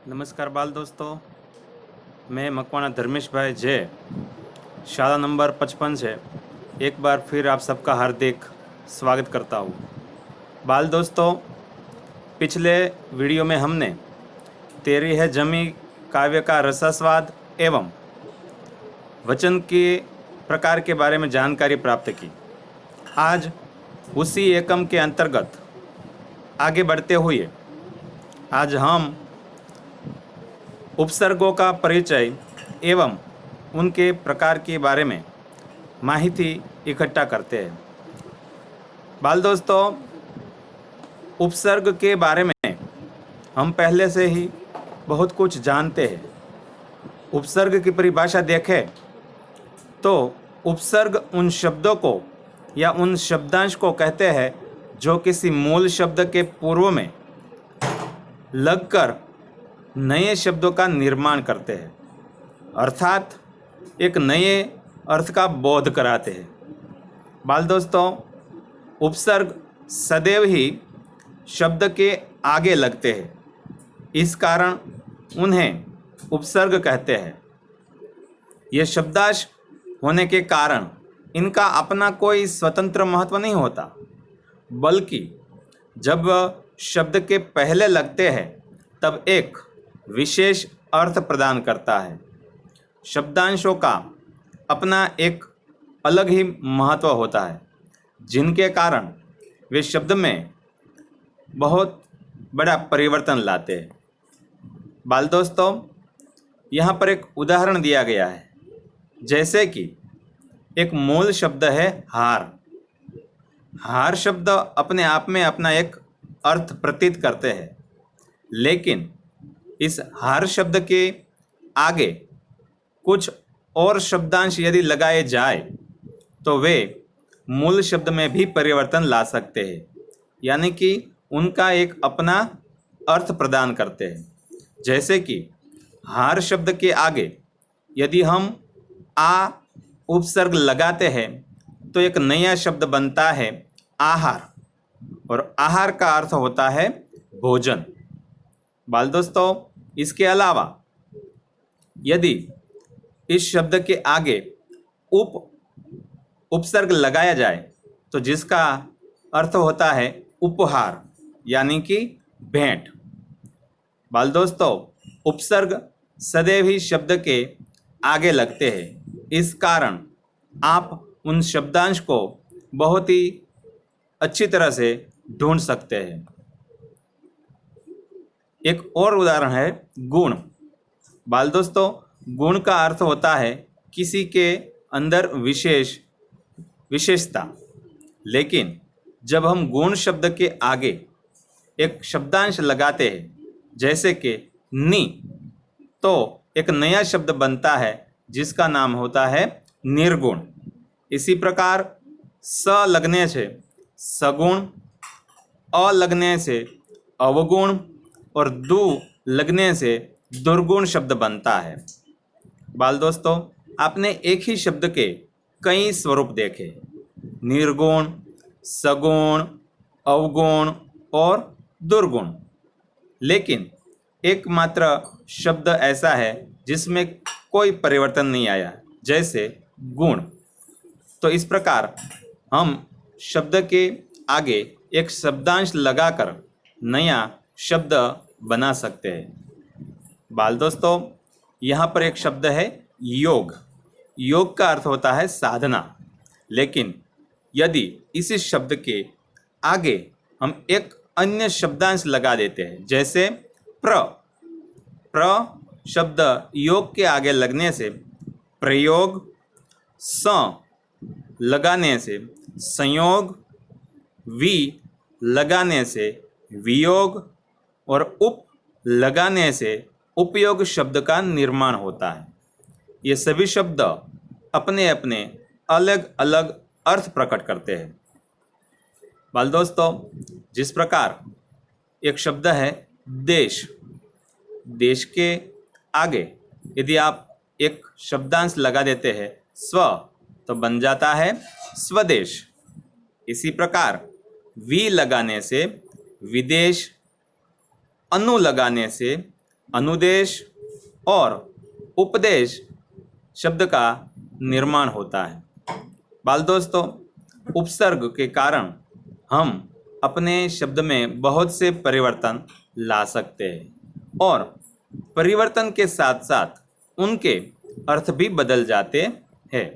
नमस्कार बाल दोस्तों, मैं मकवाना धर्मेश भाई जय शाला नंबर 55 से एक बार फिर आप सबका हार्दिक स्वागत करता हूँ। बाल दोस्तों, पिछले वीडियो में हमने तेरी है जमी काव्य का रसास्वाद एवं वचन के प्रकार के बारे में जानकारी प्राप्त की। आज उसी एकम के अंतर्गत आगे बढ़ते हुए आज हम उपसर्गों का परिचय एवं उनके प्रकार के बारे में माहिती इकट्ठा करते हैं। बाल दोस्तों, उपसर्ग के बारे में हम पहले से ही बहुत कुछ जानते हैं। उपसर्ग की परिभाषा देखें तो उपसर्ग उन शब्दों को या उन शब्दांश को कहते हैं जो किसी मूल शब्द के पूर्व में लगकर नए शब्दों का निर्माण करते हैं, अर्थात एक नए अर्थ का बोध कराते हैं। बाल दोस्तों, उपसर्ग सदैव ही शब्द के आगे लगते हैं, इस कारण उन्हें उपसर्ग कहते हैं। ये शब्दांश होने के कारण इनका अपना कोई स्वतंत्र महत्व नहीं होता, बल्कि जब शब्द के पहले लगते हैं तब एक विशेष अर्थ प्रदान करता है। शब्दांशों का अपना एक अलग ही महत्व होता है, जिनके कारण वे शब्द में बहुत बड़ा परिवर्तन लाते हैं। बाल दोस्तों, यहाँ पर एक उदाहरण दिया गया है, जैसे कि एक मूल शब्द है हार। हार शब्द अपने आप में अपना एक अर्थ प्रतीत करते हैं, लेकिन इस हार शब्द के आगे कुछ और शब्दांश यदि लगाए जाए तो वे मूल शब्द में भी परिवर्तन ला सकते हैं, यानी कि उनका एक अपना अर्थ प्रदान करते हैं। जैसे कि हार शब्द के आगे यदि हम आ उपसर्ग लगाते हैं तो एक नया शब्द बनता है आहार, और आहार का अर्थ होता है भोजन। बाल दोस्तों, इसके अलावा यदि इस शब्द के आगे उपसर्ग लगाया जाए तो जिसका अर्थ होता है उपहार, यानी कि भेंट। बाल दोस्तों, उपसर्ग सदैव ही शब्द के आगे लगते हैं, इस कारण आप उन शब्दांश को बहुत ही अच्छी तरह से ढूंढ सकते हैं। एक और उदाहरण है गुण। बाल दोस्तों, गुण का अर्थ होता है किसी के अंदर विशेषता, लेकिन जब हम गुण शब्द के आगे एक शब्दांश लगाते हैं जैसे कि नि, तो एक नया शब्द बनता है जिसका नाम होता है निर्गुण। इसी प्रकार स लगने से सगुण, अ लगने से अवगुण और दु लगने से दुर्गुण शब्द बनता है। बाल दोस्तों, आपने एक ही शब्द के कई स्वरूप देखे, निर्गुण, सगुण, अवगुण और दुर्गुण, लेकिन एकमात्र शब्द ऐसा है जिसमें कोई परिवर्तन नहीं आया, जैसे गुण। तो इस प्रकार हम शब्द के आगे एक शब्दांश लगाकर नया शब्द बना सकते हैं। बाल दोस्तों, यहाँ पर एक शब्द है योग। योग का अर्थ होता है साधना, लेकिन यदि इसी शब्द के आगे हम एक अन्य शब्दांश लगा देते हैं जैसे प्र शब्द योग के आगे लगने से प्रयोग, स लगाने से संयोग, वी लगाने से वियोग और उप लगाने से उपयोग शब्द का निर्माण होता है। ये सभी शब्द अपने अपने अलग अलग अर्थ प्रकट करते हैं। बाल दोस्तों, जिस प्रकार एक शब्द है देश। देश के आगे यदि आप एक शब्दांश लगा देते हैं स्व, तो बन जाता है स्वदेश। इसी प्रकार वी लगाने से विदेश, अनु लगाने से अनुदेश और उपदेश शब्द का निर्माण होता है। बाल दोस्तों, उपसर्ग के कारण हम अपने शब्द में बहुत से परिवर्तन ला सकते हैं और परिवर्तन के साथ साथ उनके अर्थ भी बदल जाते हैं।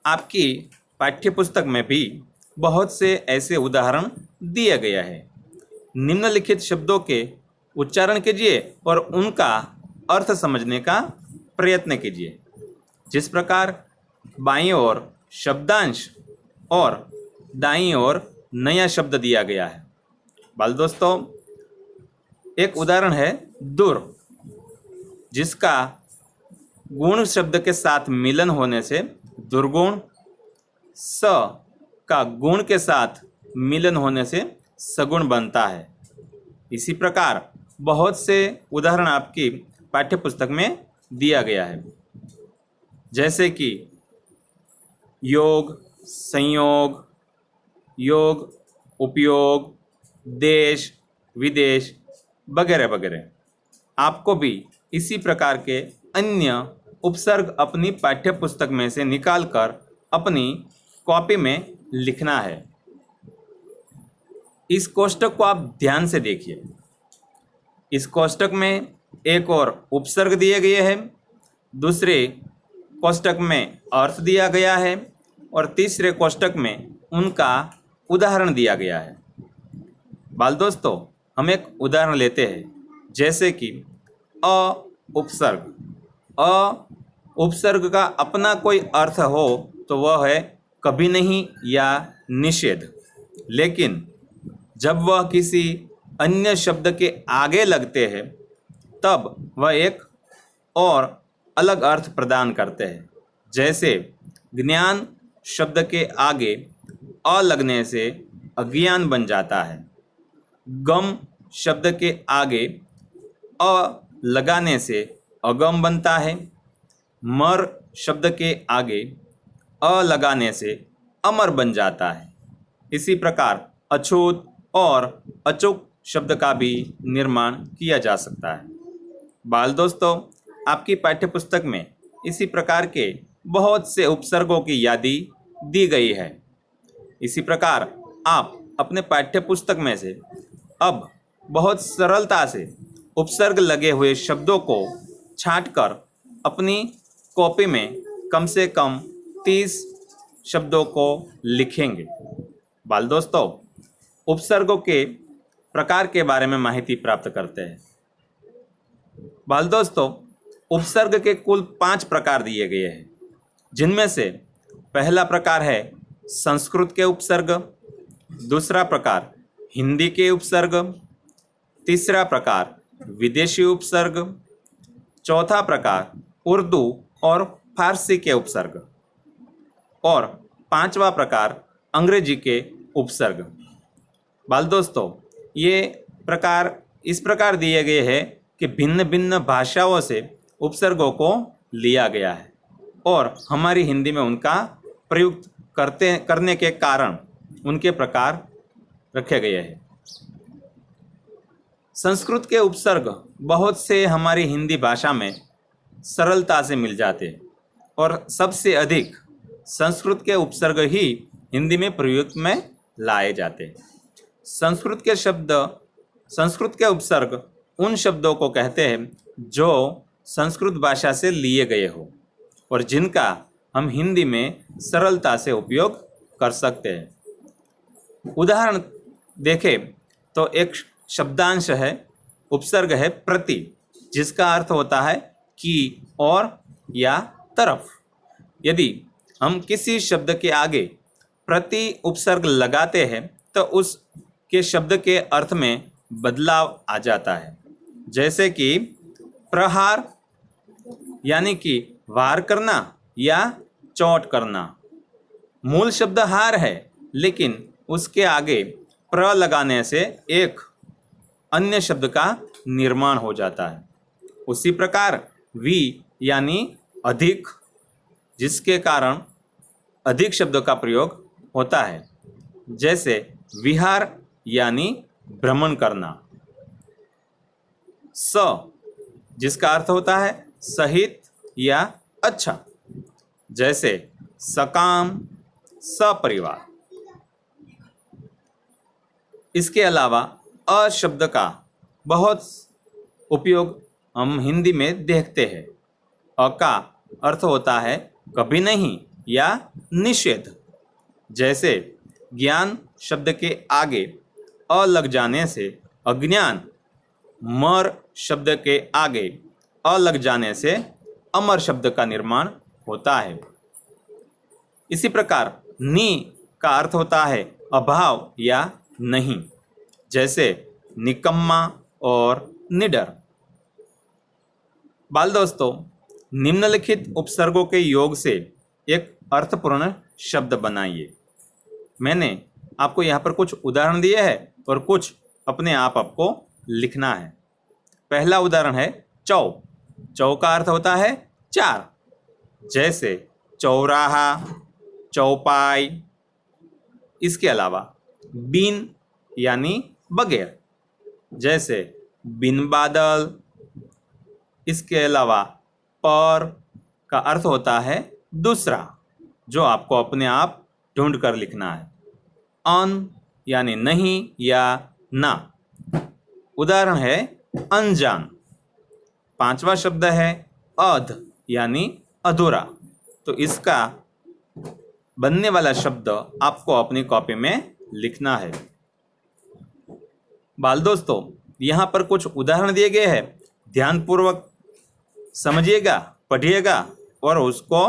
आपकी पाठ्यपुस्तक में भी बहुत से ऐसे उदाहरण दिए गया है। निम्नलिखित शब्दों के उच्चारण कीजिए और उनका अर्थ समझने का प्रयत्न कीजिए। जिस प्रकार बाईं ओर शब्दांश और दाईं ओर नया शब्द दिया गया है। बाल दोस्तों, एक उदाहरण है दूर, जिसका गुण शब्द के साथ मिलन होने से दुर्गुण, स का गुण के साथ मिलन होने से सगुण बनता है। इसी प्रकार बहुत से उदाहरण आपकी पाठ्यपुस्तक में दिया गया है, जैसे कि योग, संयोग, योग, उपयोग, देश, विदेश वगैरह वगैरह। आपको भी इसी प्रकार के अन्य उपसर्ग अपनी पाठ्यपुस्तक में से निकालकर अपनी कॉपी में लिखना है। इस कोष्टक को आप ध्यान से देखिए। इस कोष्टक में एक और उपसर्ग दिए गए हैं, दूसरे कोष्टक में अर्थ दिया गया है और तीसरे कोष्टक में उनका उदाहरण दिया गया है। बाल दोस्तों, हम एक उदाहरण लेते हैं, जैसे कि अ उपसर्ग। अ उपसर्ग का अपना कोई अर्थ हो तो वह है कभी नहीं या निषेध, लेकिन जब वह किसी अन्य शब्द के आगे लगते हैं तब वह एक और अलग अर्थ प्रदान करते हैं। जैसे ज्ञान शब्द के आगे अ लगने से अज्ञान बन जाता है। गम शब्द के आगे अ लगाने से अगम बनता है। मर शब्द के आगे अ लगाने से अमर बन जाता है। इसी प्रकार अछूत और अचूक शब्द का भी निर्माण किया जा सकता है। बाल दोस्तों, आपकी पाठ्यपुस्तक में इसी प्रकार के बहुत से उपसर्गों की यादी दी गई है। इसी प्रकार आप अपने पाठ्यपुस्तक में से अब बहुत सरलता से उपसर्ग लगे हुए शब्दों को छांटकर अपनी कॉपी में कम से कम 30 शब्दों को लिखेंगे। बाल दोस्तों, उपसर्गों के प्रकार के बारे में माहिती प्राप्त करते हैं। बाल दोस्तों, उपसर्ग के कुल 5 प्रकार दिए गए हैं, जिनमें से पहला प्रकार है संस्कृत के उपसर्ग, दूसरा प्रकार हिंदी के उपसर्ग, तीसरा प्रकार विदेशी उपसर्ग, चौथा प्रकार उर्दू और फारसी के उपसर्ग और पांचवा प्रकार अंग्रेजी के उपसर्ग। बाल दोस्तों, ये प्रकार इस प्रकार दिए गए हैं कि भिन्न भिन्न भाषाओं से उपसर्गों को लिया गया है और हमारी हिंदी में उनका प्रयुक्त करने के कारण उनके प्रकार रखे गए हैं। संस्कृत के उपसर्ग बहुत से हमारी हिंदी भाषा में सरलता से मिल जाते हैं और सबसे अधिक संस्कृत के उपसर्ग ही हिंदी में प्रयुक्त में लाए जाते हैं। संस्कृत के उपसर्ग उन शब्दों को कहते हैं जो संस्कृत भाषा से लिए गए हो और जिनका हम हिंदी में सरलता से उपयोग कर सकते हैं। उदाहरण देखें तो एक शब्दांश है, उपसर्ग है प्रति, जिसका अर्थ होता है कि और या तरफ। यदि हम किसी शब्द के आगे प्रति उपसर्ग लगाते हैं तो उसके शब्द के अर्थ में बदलाव आ जाता है। जैसे कि प्रहार यानी कि वार करना या चोट करना। मूल शब्द हार है, लेकिन उसके आगे प्र लगाने से एक अन्य शब्द का निर्माण हो जाता है। उसी प्रकार वि यानी अधिक, जिसके कारण अधिक शब्द का प्रयोग होता है। जैसे विहार यानी भ्रमण करना। स, जिसका अर्थ होता है सहित या अच्छा, जैसे सकाम, सपरिवार। इसके अलावा अ शब्द का बहुत उपयोग हम हिंदी में देखते हैं। अ का अर्थ होता है कभी नहीं या निषेध, जैसे ज्ञान शब्द के आगे अ लग जाने से अज्ञान, मर शब्द के आगे अ लग जाने से अमर शब्द का निर्माण होता है। इसी प्रकार नि का अर्थ होता है अभाव या नहीं, जैसे निकम्मा और निडर। बाल दोस्तों, निम्नलिखित उपसर्गों के योग से एक अर्थपूर्ण शब्द बनाइए। मैंने आपको यहाँ पर कुछ उदाहरण दिए हैं और कुछ अपने आप आपको लिखना है। पहला उदाहरण है चौ। चौ का अर्थ होता है चार, जैसे चौराहा, चौपाई। इसके अलावा बिन यानी बगैर, जैसे बिन बादल। इसके अलावा पर का अर्थ होता है दूसरा, जो आपको अपने आप ढूंढ कर लिखना है। अन यानी नहीं या ना। उदाहरण है अनजान। पांचवा शब्द है अध यानी अधूरा। तो इसका बनने वाला शब्द आपको अपनी कॉपी में लिखना है। बाल दोस्तों, यहाँ पर कुछ उदाहरण दिए गए हैं, ध्यानपूर्वक समझिएगा, पढ़िएगा और उसको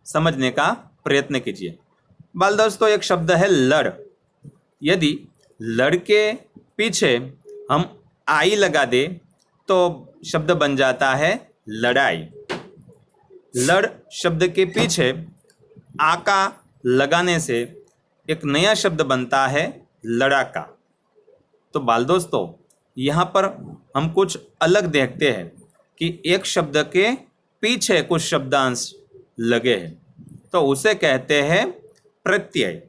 समझने का प्रयत्न कीजिए। बाल दोस्तों, एक शब्द है लड़। यदि लड़ के पीछे हम आई लगा दे तो शब्द बन जाता है लड़ाई। लड़ शब्द के पीछे आका लगाने से एक नया शब्द बनता है लड़ाका। तो बाल दोस्तों, यहाँ पर हम कुछ अलग देखते हैं कि एक शब्द के पीछे कुछ शब्दांश लगे हैं, तो उसे कहते हैं प्रत्यय।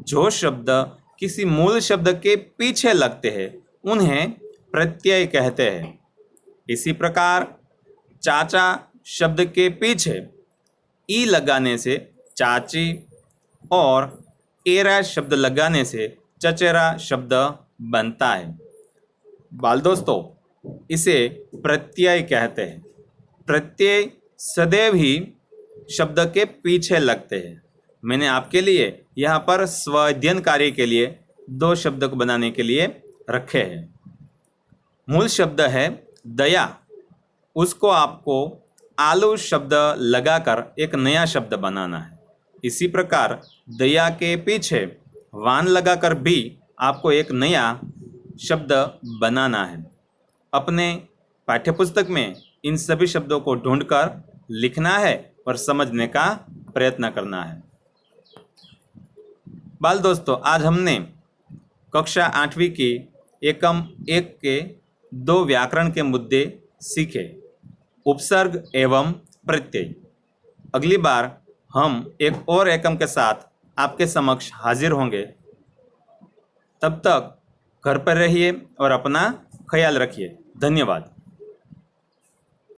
जो शब्द किसी मूल शब्द के पीछे लगते हैं उन्हें प्रत्यय कहते हैं। इसी प्रकार चाचा शब्द के पीछे ई लगाने से चाची और एरा शब्द लगाने से चचेरा शब्द बनता है। बाल दोस्तों, इसे प्रत्यय कहते हैं। प्रत्यय सदैव ही शब्द के पीछे लगते हैं। मैंने आपके लिए यहाँ पर स्वाध्ययन कार्य के लिए 2 शब्द को बनाने के लिए रखे हैं। मूल शब्द है दया, उसको आपको आलू शब्द लगाकर एक नया शब्द बनाना है। इसी प्रकार दया के पीछे वान लगाकर भी आपको एक नया शब्द बनाना है। अपने पाठ्यपुस्तक में इन सभी शब्दों को ढूंढकर लिखना है और समझने का प्रयत्न करना है। बाल दोस्तों, आज हमने कक्षा 8वीं की एकम 1 के 2 व्याकरण के मुद्दे सीखे, उपसर्ग एवं प्रत्यय। अगली बार हम एक और एकम के साथ आपके समक्ष हाजिर होंगे। तब तक घर पर रहिए और अपना ख्याल रखिए। धन्यवाद।